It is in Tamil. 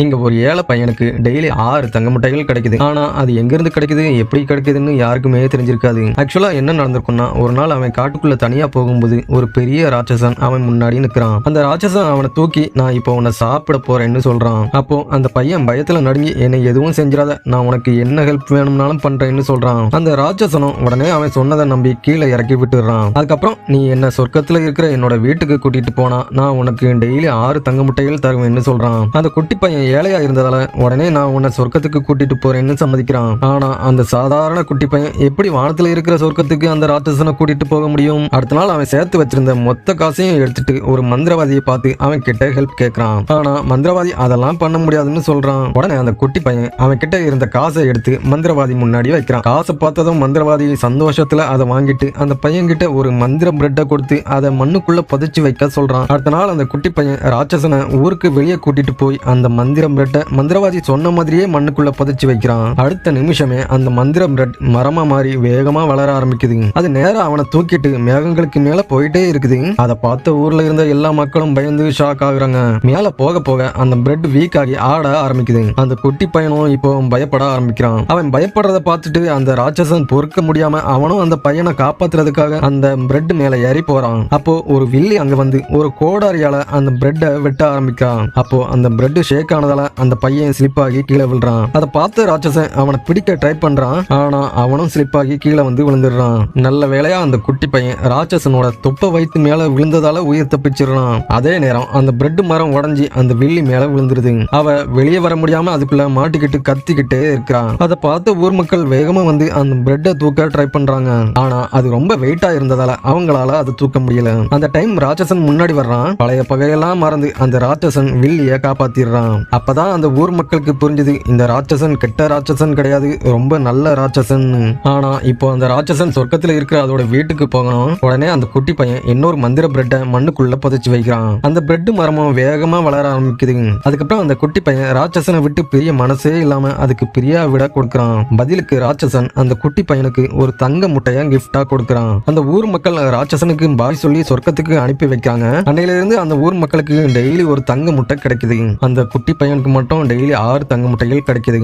இங்க ஒரு ஏழை பையனுக்கு டெய்லி 6 தங்க முட்டைகள் கிடைக்குது. ஆனா அது எங்க இருந்து கிடைக்குது, எப்படி கிடைக்குதுன்னு யாருக்குமே தெரிஞ்சிருக்காது. ஆக்சுவலா என்ன நடந்திருக்கும்னா, ஒரு நாள் அவன் காட்டுக்குள்ள தனியா போகும்போது ஒரு பெரிய ராட்சசன் அவன் முன்னாடி நிக்கிறான். அந்த ராட்சசன் அவனை தூக்கி, நான் இப்போ உன்னை சாப்பிட போறேன்னு சொல்றான். அப்போ அந்த பையன் பயத்துல நடுங்கி, என்னை எதுவும் செஞ்சிடாத, நான் உனக்கு என்ன ஹெல்ப் வேணும்னாலும் பண்றேன்னு சொல்றான். அந்த ராட்சசனும் உடனே அவன் சொன்னதை நம்பி கீழே இறக்கி விட்டுறான். அதுக்கப்புறம், நீ என்ன சொர்க்கத்துல இருக்கிற என்னோட வீட்டுக்கு கூட்டிட்டு போனா நான் உனக்கு டெய்லி 6 தங்க முட்டைகள் தருவேன்னு சொல்றான். அந்த குட்டி பையன் ஏழையா இருந்ததால உடனே நான் உன்னை சொர்க்கத்துக்கு கூட்டிட்டு போறேன்னு சம்மதிக்கிறான். ஆனா அந்த சாதாரண குட்டி பையன் எப்படி வானத்துல இருக்கிற சொர்க்கத்துக்கு அந்த ராட்சசனை கூட்டிட்டு போக முடியும்? அடுத்த நாள் அவன் சேர்த்து வச்சிருந்த மொத்த காசையும் எடுத்துட்டு ஒரு மந்திரவாதியை பார்த்து அவன் கிட்ட ஹெல்ப் கேட்கறான். ஆனா மந்திரவாதி அதெல்லாம் பண்ண முடியாதுன்னு சொல்றான். உடனே அந்த குட்டி பையன் அவன் கிட்ட இருந்த காசை எடுத்து மந்திரவாதி முன்னாடி வைக்கிறான். காசை பார்த்ததும் மந்திரவாதி சந்தோஷத்துல அதை வாங்கிட்டு அந்த பையன் கிட்ட ஒரு மந்திர பிரெட்டை கொடுத்து அதை மண்ணுக்குள்ள புதைச்சு வைக்க சொல்றான். அடுத்த நாள் அந்த குட்டி பையன் ராட்சசனை ஊருக்கு வெளியே கூட்டிட்டு போய் அந்த மந்திர பிரெட்டை மந்திரவாதி சொன்ன மாதிரியே மண்ணுக்குள்ள புதைச்சு வைக்கிறான். அடுத்த நிமிஷமே அந்த மந்திர பிரெட் மரமா மாறி வேகமா வளர ஆரம்பிக்குது. அது நேரா அவனை தூக்கிட்டு மேகங்களுக்கு மேல போயிட்டே இருக்குது. அதை பார்த்த ஊர்ல இருந்த எல்லா மக்களும் பயந்து ஷாக் ஆகுறாங்க. மேல போக போக அந்த பிரெட் வீக் ஆகி ஆட ஆரம்பிக்குது. அந்த குட்டி பையனும் இப்போ பயப்பட ஆரம்பிக்கிறான். அவன் பயப்படுறத பார்த்துட்டு அந்த ராட்சசன் பொறுக்க முடியாம அவனும் அந்த பையனை காப்பாத்துறதுக்காக அந்த பிரெட் மேல ஏறி போறான். அப்போ ஒரு வில்லி அங்க வந்து ஒரு கோடாரியால அந்த பிரெட்டை வெட்ட ஆரம்பிக்கிறான். அப்போ அந்த பிரெட் ஷேக் ஆனதால அந்த பையன் ஸ்லிப் ஆகி கீழே விழுறான். அதை பார்த்து ராட்சசன் அவனை பிடிக்க ட்ரை பண்றான். ஆனா அவனும் ஸ்லிப் ஆகி கீழே வந்து விழுந்துடுறான். நல்ல வேளையா அந்த குட்டி பையன் ராட்சசனோட தொப்பை வயித்து மேல விழுந்ததால உயிர் தப்பிச்சிடறான். அதே நேரம் அந்த பிரெட் மரம் உடஞ்சி அந்த வில்லி மேல விழுந்துருது. அவ வெளியே வர முடியாம அதுக்குள்ள மாட்டிக்கிட்டு கத்திக்கிட்டே இருக்கிறான். அதை பார்த்து ஊர் மக்கள் வேகமா வந்து அந்த பிரெட்டை தூக்க ட்ரை பண்றாங்க. ஆனா அது ரொம்ப வெயிட்டா இருந்ததால அவங்களால அதை தூக்க முடியல. அந்த டைம் ராட்சசன் முன்னாடி வர்றான். பழைய பகையெல்லாம் மறந்து அந்த ராட்சசன் வில்லிய காப்பாத்திடுறான். அப்பதான் அந்த ஊர் மக்களுக்கு புரிஞ்சது, இந்த ராட்சசன் கெட்ட ராட்சசன் கிடையாது, ரொம்ப நல்ல ராட்சசன். ஆனா இப்போ அந்த ராட்சசன் சொர்க்கத்துல இருக்கிற அதோட வீட்டுக்கு போகணும். உடனே அந்த குட்டி பையன் இன்னொரு மந்திர பிரெட்டை மண்ணுக்குள்ள புதைச்சு வைக்கிறான். அந்த பிரெட் மரமும் வேகமா வளர ஆரம்பிக்குது. அதுக்கப்புறம் அந்த குட்டி பையன் ராட்சசனை விட்டு பிரிய மனசே இல்லாம அதுக்கு பிரியா விட கொடுக்கறான். பதிலுக்கு ராட்சசன் அந்த குட்டி பையனுக்கு ஒரு தங்க முட்டைய கிஃப்டா கொடுக்கறான். அந்த ஊர் மக்கள் ராட்சசனுக்கு பாய் சொல்லி சொர்க்கத்துக்கு அனுப்பி வைக்காங்க. அன்னையில இருந்து அந்த ஊர் மக்களுக்கு டெய்லி ஒரு தங்க முட்டை கிடைக்குது. அந்த குட்டி பையனுக்கு மட்டும் டெய்லி 6 தங்க முட்டைகள் கிடைக்குது.